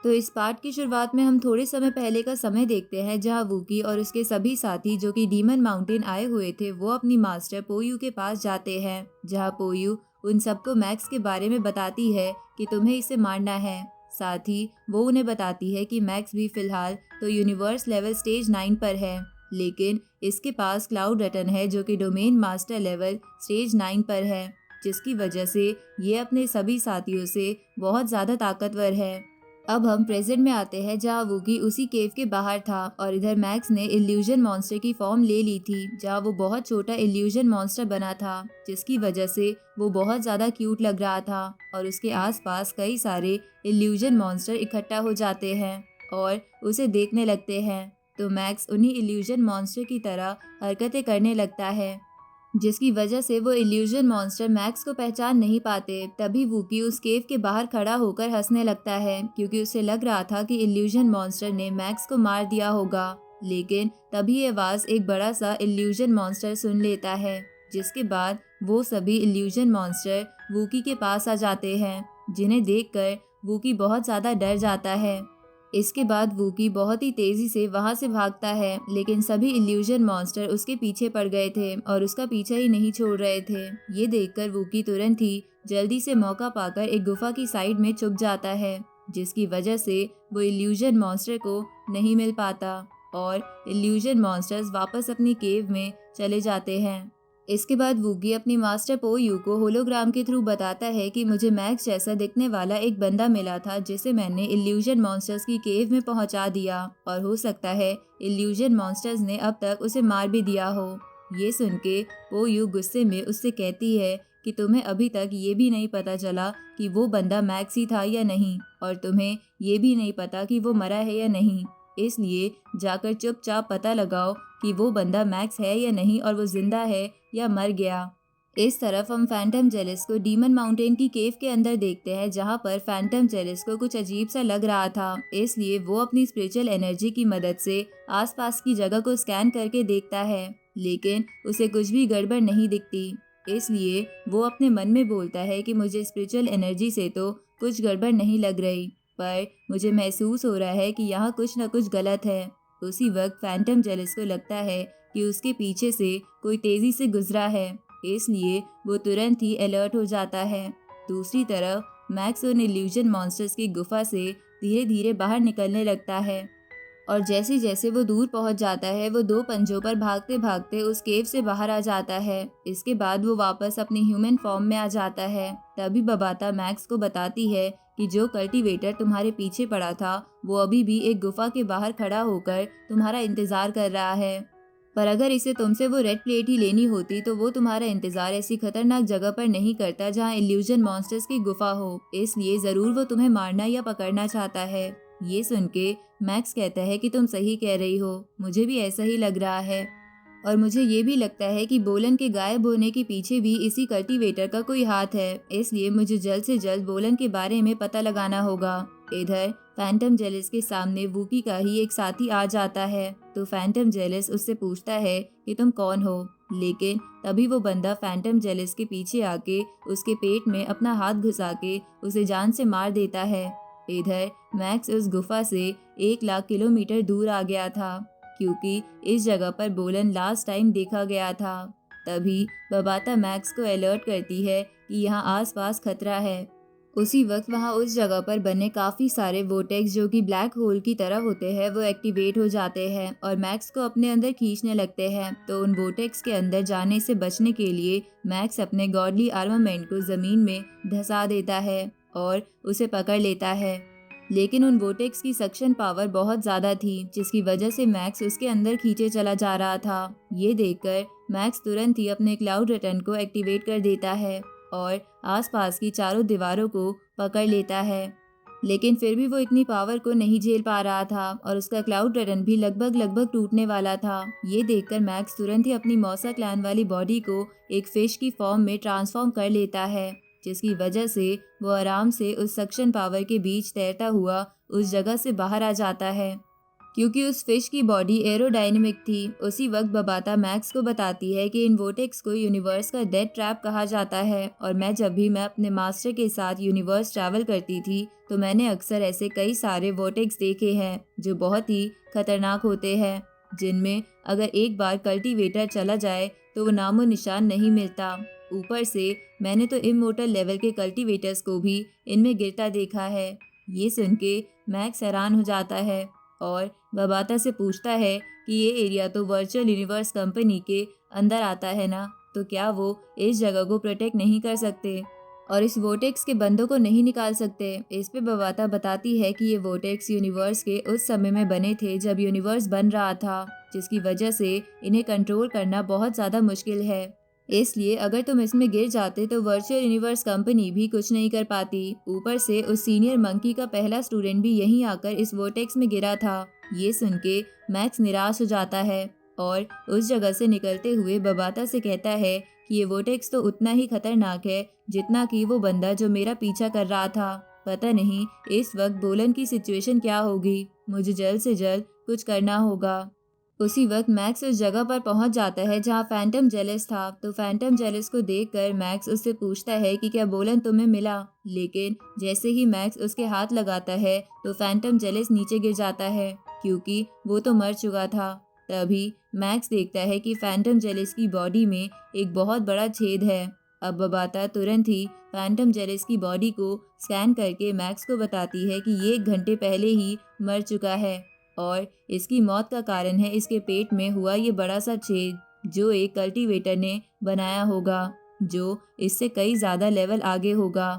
तो इस पार्ट की शुरुआत में हम थोड़े समय पहले का समय देखते हैं जहां वूकी और उसके सभी साथी जो कि डीमन माउंटेन आए हुए थे वो अपनी मास्टर पोयू के पास जाते हैं, जहां पोयू उन सबको मैक्स के बारे में बताती है कि तुम्हें इसे मारना है। साथ ही वो उन्हें बताती है कि मैक्स भी फिलहाल तो यूनिवर्स लेवल स्टेज 9 पर है, लेकिन इसके पास क्लाउड रटन है जो कि डोमेन मास्टर लेवल स्टेज 9 पर है, जिसकी वजह से ये अपने सभी साथियों से बहुत ज़्यादा ताकतवर है। अब हम प्रेजेंट में आते हैं जहां वूकी उसी केव के बाहर था और इधर मैक्स ने इल्यूजन मॉन्स्टर की फॉर्म ले ली थी, जहां वो बहुत छोटा इल्यूजन मॉन्स्टर बना था, जिसकी वजह से वो बहुत ज़्यादा क्यूट लग रहा था और उसके आसपास कई सारे इल्यूजन मॉन्स्टर इकट्ठा हो जाते हैं और उसे देखने लगते हैं। तो मैक्स उन्हीं इल्यूजन मॉन्स्टर की तरह हरकतें करने लगता है, जिसकी वजह से वो इल्यूजन मॉन्स्टर मैक्स को पहचान नहीं पाते। तभी वूकी उस केव के बाहर खड़ा होकर हंसने लगता है, क्योंकि उसे लग रहा था कि इल्यूजन मॉन्स्टर ने मैक्स को मार दिया होगा। लेकिन तभी ये आवाज एक बड़ा सा इल्यूजन मॉन्स्टर सुन लेता है, जिसके बाद वो सभी इल्यूजन मॉन्स्टर वूकी के पास आ जाते हैं, जिन्हें देखकर वूकी बहुत ज्यादा डर जाता है। इसके बाद वूकी बहुत ही तेजी से वहां से भागता है, लेकिन सभी इल्यूजन मॉन्स्टर उसके पीछे पड़ गए थे और उसका पीछा ही नहीं छोड़ रहे थे। ये देखकर वूकी तुरंत ही जल्दी से मौका पाकर एक गुफा की साइड में छुप जाता है, जिसकी वजह से वो इल्यूजन मॉन्स्टर को नहीं मिल पाता और इल्यूजन मॉन्स्टर्स वापस अपनी केव में चले जाते हैं। इसके बाद वूगी अपनी मास्टर पोयू को होलोग्राम के थ्रू बताता है कि मुझे मैक्स जैसा दिखने वाला एक बंदा मिला था, जिसे मैंने इल्यूजन मॉन्स्टर्स की केव में पहुंचा दिया और हो सकता है इल्यूजन मॉन्स्टर्स ने अब तक उसे मार भी दिया हो। ये सुन के पोयू गुस्से में उससे कहती है कि तुम्हें अभी तक ये भी नहीं पता चला कि वो बंदा मैक्स ही था या नहीं, और तुम्हें ये भी नहीं पता कि वो मरा है या नहीं, इसलिए जाकर चुपचाप पता लगाओ कि वो बंदा मैक्स है या नहीं और वो जिंदा है या मर गया। इस तरफ हम फैंटम जेलिस को डीमन माउंटेन की केव के अंदर देखते हैं, जहां पर फैंटम जेलिस को कुछ अजीब सा लग रहा था, इसलिए वो अपनी स्पिरिचुअल एनर्जी की मदद से आसपास की जगह को स्कैन करके देखता है, लेकिन उसे कुछ भी गड़बड़ नहीं दिखती। इसलिए वो अपने मन में बोलता है कि मुझे स्पिरिचुअल एनर्जी से तो कुछ गड़बड़ नहीं लग रही, पर मुझे महसूस हो रहा है कि यहाँ कुछ न कुछ गलत है। उसी वक्त फैंटम जेलिस को लगता है कि उसके पीछे से कोई तेजी से गुजरा है, इसलिए वो तुरंत ही अलर्ट हो जाता है। दूसरी तरफ मैक्स उन इल्यूजन मॉन्स्टर्स की गुफा से धीरे धीरे बाहर निकलने लगता है और जैसे जैसे वो दूर पहुंच जाता है वो दो पंजों पर भागते भागते उस केव से बाहर आ जाता है। इसके बाद वो वापस अपनी ह्यूमन फॉर्म में आ जाता है। तभी बबाता मैक्स को बताती है कि जो कल्टीवेटर तुम्हारे पीछे पड़ा था वो अभी भी एक गुफा के बाहर खड़ा होकर तुम्हारा इंतजार कर रहा है, पर अगर इसे तुमसे वो रेड प्लेट ही लेनी होती तो वो तुम्हारा इंतजार ऐसी खतरनाक जगह पर नहीं करता जहाँ इल्यूजन मॉन्स्टर्स की गुफा हो, इसलिए जरूर वो तुम्हें मारना या पकड़ना चाहता है। ये सुन के मैक्स कहता है कि तुम सही कह रही हो, मुझे भी ऐसा ही लग रहा है और मुझे ये भी लगता है कि बोलन के गायब होने के पीछे भी इसी कल्टीवेटर का कोई हाथ है, इसलिए मुझे जल्द से जल्द बोलन के बारे में पता लगाना होगा। इधर फैंटम जेलिस के सामने वूकी का ही एक साथी आ जाता है, तो फैंटम जेलिस उससे पूछता है कि तुम कौन हो, लेकिन तभी वो बंदा फैंटम जेलिस के पीछे आके उसके पेट में अपना हाथ घुसा के उसे जान से मार देता है। इधर मैक्स उस गुफा से 1 लाख किलोमीटर दूर आ गया था, क्योंकि इस जगह पर बोलन लास्ट टाइम देखा गया था। तभी बबाता मैक्स को अलर्ट करती है कि यहाँ आसपास खतरा है। उसी वक्त वहाँ उस जगह पर बने काफी सारे वोटेक्स जो कि ब्लैक होल की तरह होते हैं वो एक्टिवेट हो जाते हैं और मैक्स को अपने अंदर खींचने लगते हैं। तो उन वोटेक्स के अंदर जाने से बचने के लिए मैक्स अपने गॉडली आर्मामेंट को जमीन में धंसा देता है और उसे पकड़ लेता है, लेकिन उन वोटेक्स की सक्शन पावर बहुत ज्यादा थी, जिसकी वजह से मैक्स उसके अंदर खींचे चला जा रहा था। ये देखकर मैक्स तुरंत ही अपने क्लाउड रिटर्न को एक्टिवेट कर देता है और आसपास की चारों दीवारों को पकड़ लेता है, लेकिन फिर भी वो इतनी पावर को नहीं झेल पा रहा था और उसका क्लाउड रिटर्न भी लगभग टूटने वाला था। ये देखकर मैक्स तुरंत ही अपनी मौसा क्लैन वाली बॉडी को एक फिश की फॉर्म में ट्रांसफॉर्म कर लेता है, जिसकी वजह से वो आराम से उस सक्शन पावर के बीच तैरता हुआ उस जगह से बाहर आ जाता है। क्योंकि उस फिश की बॉडी एरोडायनेमिक थी। उसी वक्त बबाता मैक्स को बताती है कि इन वोटेक्स को यूनिवर्स का डेथ ट्रैप कहा जाता है और जब भी मैं अपने मास्टर के साथ यूनिवर्स ट्रैवल करती थी तो मैंने अक्सर ऐसे कई सारे वोटेक्स देखे हैं जो बहुत ही खतरनाक होते हैं, जिनमें अगर एक बार कल्टीवेटर चला जाए तो वो नामो निशान नहीं मिलता। ऊपर से मैंने तो इमोर्टल लेवल के कल्टीवेटर्स को भी इनमें गिरता देखा है। ये सुन के मैक्स हैरान हो जाता है और बबाता से पूछता है कि ये एरिया तो वर्चुअल यूनिवर्स कंपनी के अंदर आता है ना, तो क्या वो इस जगह को प्रोटेक्ट नहीं कर सकते और इस वोटेक्स के बंदों को नहीं निकाल सकते। इस पे बबाता बताती है कि ये वोटेक्स यूनिवर्स के उस समय में बने थे जब यूनिवर्स बन रहा था, जिसकी वजह से इन्हें कंट्रोल करना बहुत ज़्यादा मुश्किल है। इसलिए अगर तुम इसमें गिर जाते तो वर्चुअल यूनिवर्स कंपनी भी कुछ नहीं कर पाती। ऊपर से उस सीनियर मंकी का पहला स्टूडेंट भी यहीं आकर इस वोटेक्स में गिरा था। ये सुन के मैक्स निराश हो जाता है और उस जगह से निकलते हुए बबाता से कहता है कि ये वोटेक्स तो उतना ही खतरनाक है जितना कि वो बंदा जो मेरा पीछा कर रहा था। पता नहीं इस वक्त बोलन की सिचुएशन क्या होगी, मुझे जल्द से जल्द कुछ करना होगा। उसी वक्त मैक्स उस जगह पर पहुंच जाता है जहां फैंटम जेलिस था। तो फैंटम जेलिस को देखकर मैक्स उससे पूछता है कि क्या बोलन तुम्हें मिला, लेकिन जैसे ही मैक्स उसके हाथ लगाता है तो फैंटम जेलिस नीचे गिर जाता है क्योंकि वो तो मर चुका था। तभी मैक्स देखता है कि फैंटम जेलिस की बॉडी में एक बहुत बड़ा छेद है। अब बबाता तुरंत ही फैंटम जेलिस की बॉडी को स्कैन करके मैक्स को बताती है कि ये 1 घंटे पहले ही मर चुका है और इसकी मौत का कारण है इसके पेट में हुआ ये बड़ा सा छेद जो एक कल्टीवेटर ने बनाया होगा, जो इससे कई ज़्यादा लेवल आगे होगा।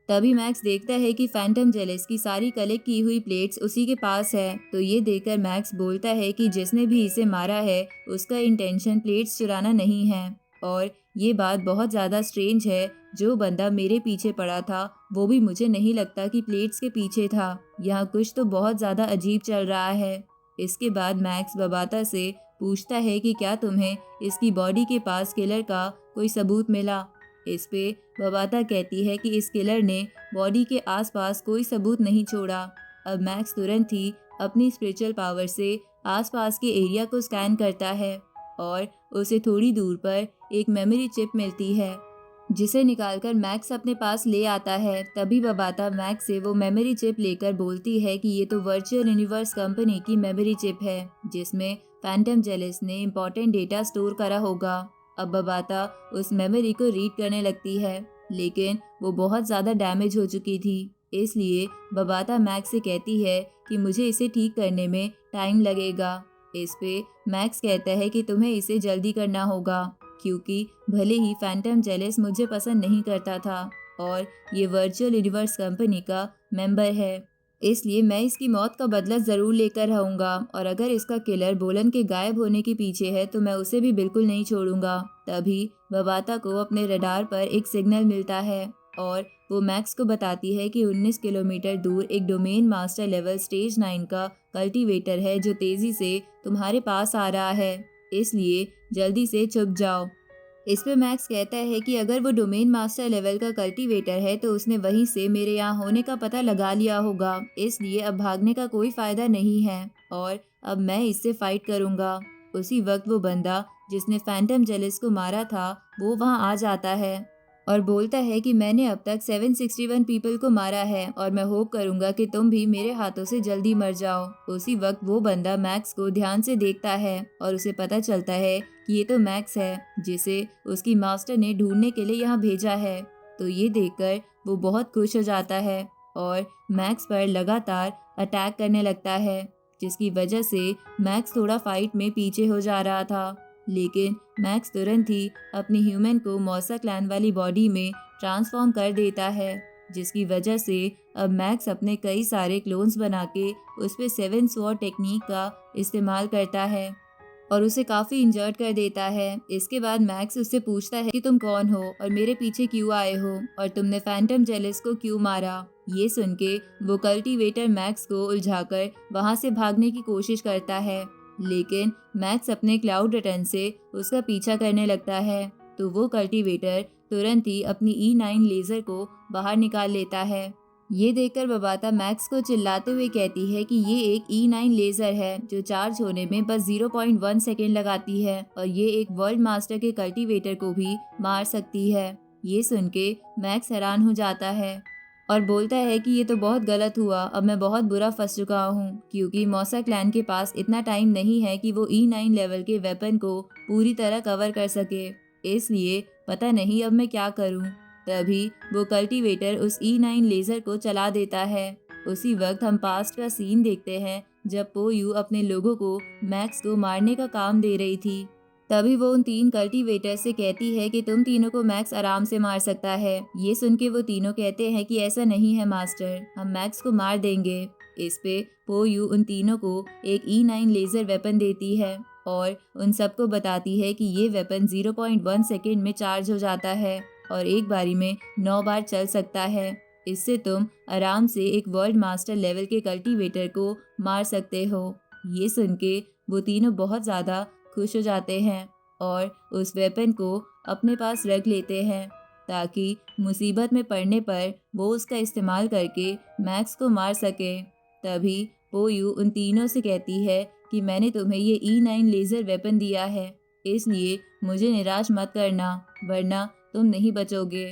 तभी मैक्स देखता है कि फैंटम जेलिस की सारी कलेक्ट की हुई प्लेट्स उसी के पास है। तो ये देखकर मैक्स बोलता है कि जिसने भी इसे मारा है उसका इंटेंशन प्लेट्स चुराना नहीं है और ये बात बहुत ज़्यादा स्ट्रेंज है। जो बंदा मेरे पीछे पड़ा था वो भी मुझे नहीं लगता कि प्लेट्स के पीछे था। यहाँ कुछ तो बहुत ज़्यादा अजीब चल रहा है। इसके बाद मैक्स बबाता से पूछता है कि क्या तुम्हें इसकी बॉडी के पास किलर का कोई सबूत मिला। इस पे बबाता कहती है कि इस किलर ने बॉडी के आसपास कोई सबूत नहीं छोड़ा। अब मैक्स तुरंत ही अपनी स्पिरिचुअल पावर से आसपास के एरिया को स्कैन करता है और उसे थोड़ी दूर पर एक मेमोरी चिप मिलती है जिसे निकालकर मैक्स अपने पास ले आता है। तभी बबाता मैक्स से वो मेमोरी चिप लेकर बोलती है कि ये तो वर्चुअल यूनिवर्स कंपनी की मेमोरी चिप है जिसमें फैंटम जेलिस ने इम्पोर्टेंट डेटा स्टोर करा होगा। अब बबाता उस मेमोरी को रीड करने लगती है, लेकिन वो बहुत ज़्यादा डैमेज हो चुकी थी। इसलिए बबाता मैक्स से कहती है कि मुझे इसे ठीक करने में टाइम लगेगा। इस पे मैक्स कहता है कि तुम्हें इसे जल्दी करना होगा क्योंकि भले ही फैंटम जेलिस मुझे पसंद नहीं करता था और ये वर्चुअल यूनिवर्स कंपनी का मेंबर है, इसलिए मैं इसकी मौत का बदला ज़रूर लेकर रहूँगा और अगर इसका किलर बोलन के गायब होने के पीछे है तो मैं उसे भी बिल्कुल नहीं छोड़ूंगा। तभी बबाता को अपने रडार पर एक सिग्नल मिलता है और वो मैक्स को बताती है कि 19 किलोमीटर दूर एक डोमेन मास्टर लेवल स्टेज 9 का कल्टीवेटर है जो तेज़ी से तुम्हारे पास आ रहा है, इसलिए जल्दी से छुप जाओ। इस पे मैक्स कहता है कि अगर वो डोमेन मास्टर लेवल का कल्टीवेटर है तो उसने वहीं से मेरे यहाँ होने का पता लगा लिया होगा, इसलिए अब भागने का कोई फायदा नहीं है और अब मैं इससे फाइट करूँगा। उसी वक्त वो बंदा जिसने फैंटम जेलिस को मारा था वो वहाँ आ जाता है और बोलता है कि मैंने अब तक 761 पीपल को मारा है और मैं होप करूंगा कि तुम भी मेरे हाथों से जल्दी मर जाओ। उसी वक्त वो बंदा मैक्स को ध्यान से देखता है और उसे पता चलता है कि ये तो मैक्स है जिसे उसकी मास्टर ने ढूंढने के लिए यहाँ भेजा है। तो ये देखकर वो बहुत खुश हो जाता है और मैक्स पर लगातार अटैक करने लगता है, जिसकी वजह से मैक्स थोड़ा फाइट में पीछे हो जा रहा था। लेकिन मैक्स तुरंत ही अपनी ह्यूमन को मौसा क्लैन वाली बॉडी में ट्रांसफॉर्म कर देता है, जिसकी वजह से अब मैक्स अपने कई सारे क्लोन्स बना के उस पर 7 स्वॉर्ड टेक्निक का इस्तेमाल करता है और उसे काफ़ी इंजर्ड कर देता है। इसके बाद मैक्स उससे पूछता है कि तुम कौन हो और मेरे पीछे क्यों आए हो और तुमने फैंटम जेलिस को क्यों मारा। ये सुन के वो कल्टीवेटर मैक्स को उलझाकर वहाँ से भागने की कोशिश करता है, लेकिन मैक्स अपने क्लाउड रिटर्न से उसका पीछा करने लगता है। तो वो कल्टीवेटर तुरंत ही अपनी E9 लेज़र को बाहर निकाल लेता है ये देखकर बबाता मैक्स को चिल्लाते हुए कहती है कि ये एक E9 लेजर है जो चार्ज होने में बस 0.1 सेकेंड लगाती है और ये एक वर्ल्ड मास्टर के कल्टीवेटर को भी मार सकती है। ये सुन के मैक्स हैरान हो जाता है और बोलता है कि ये तो बहुत गलत हुआ, अब मैं बहुत बुरा फंस चुका हूँ क्योंकि मौसा क्लैन के पास इतना टाइम नहीं है कि वो E9 लेवल के वेपन को पूरी तरह कवर कर सके। इसलिए पता नहीं अब मैं क्या करूँ। तभी वो कल्टीवेटर उस E9 लेजर को चला देता है। उसी वक्त हम पास्ट का सीन देखते हैं जब पोयू अपने लोगों को मैक्स को मारने का काम दे रही थी। तभी वो उन 3 कल्टीवेटर से कहती है कि तुम तीनों को मैक्स आराम से मार सकता है। ये सुन के वो तीनों कहते हैं कि ऐसा नहीं है मास्टर, हम मैक्स को मार देंगे। इस पे पोयू उन तीनों को एक E9 लेजर वेपन देती है और उन सबको बताती है कि ये वेपन 0.1 सेकेंड में चार्ज हो जाता है और एक बारी में 9 बार चल सकता है। इससे तुम आराम से एक वर्ल्ड मास्टर लेवल के कल्टीवेटर को मार सकते हो। ये सुन के वो तीनों बहुत ज़्यादा खुश हो जाते हैं और उस वेपन को अपने पास रख लेते हैं ताकि मुसीबत में पड़ने पर वो उसका इस्तेमाल करके मैक्स को मार सके। तभी पोयू उन तीनों से कहती है कि मैंने तुम्हें ये E9 लेज़र वेपन दिया है, इसलिए मुझे निराश मत करना वरना तुम नहीं बचोगे।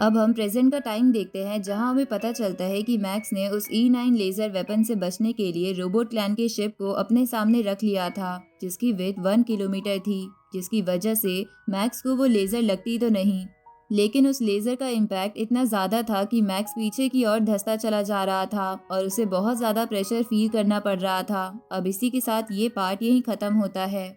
अब हम प्रेजेंट का टाइम देखते हैं जहां हमें पता चलता है कि मैक्स ने उस E9 लेजर वेपन से बचने के लिए रोबोट क्लैन के शिप को अपने सामने रख लिया था जिसकी विड्थ 1 किलोमीटर थी, जिसकी वजह से मैक्स को वो लेजर लगती तो नहीं, लेकिन उस लेजर का इम्पैक्ट इतना ज़्यादा था कि मैक्स पीछे की ओर धंसता चला जा रहा था और उसे बहुत ज़्यादा प्रेशर फील करना पड़ रहा था। अब इसी के साथ ये पार्ट यहीं ख़त्म होता है।